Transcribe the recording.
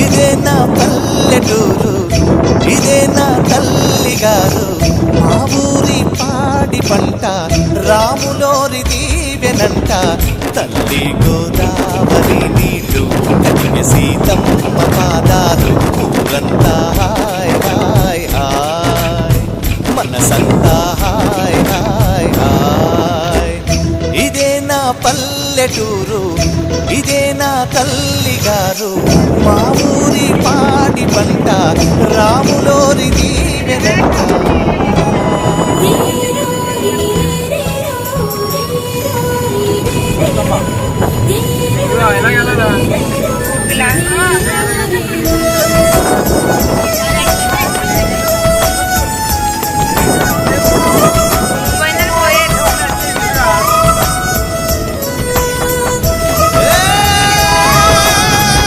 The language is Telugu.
ఇదే నా పల్లెటూరు, ఇదే నా తల్లి గారు. మా ఊరి పాడి పంట రాములోరి దీవెనంట. తల్లి గోదావరి నీళ్ళు కడిగే సీతమ్మ పాదాలు. ఊరంతా హాయ్ హాయ్ హాయ్, మనసంతా హాయ్ హాయ్ హాయ్. ఇదే నా పల్లెటూరు, ఇదే నా తల్లి గారు. మా ఊరి పాడి పంట రాము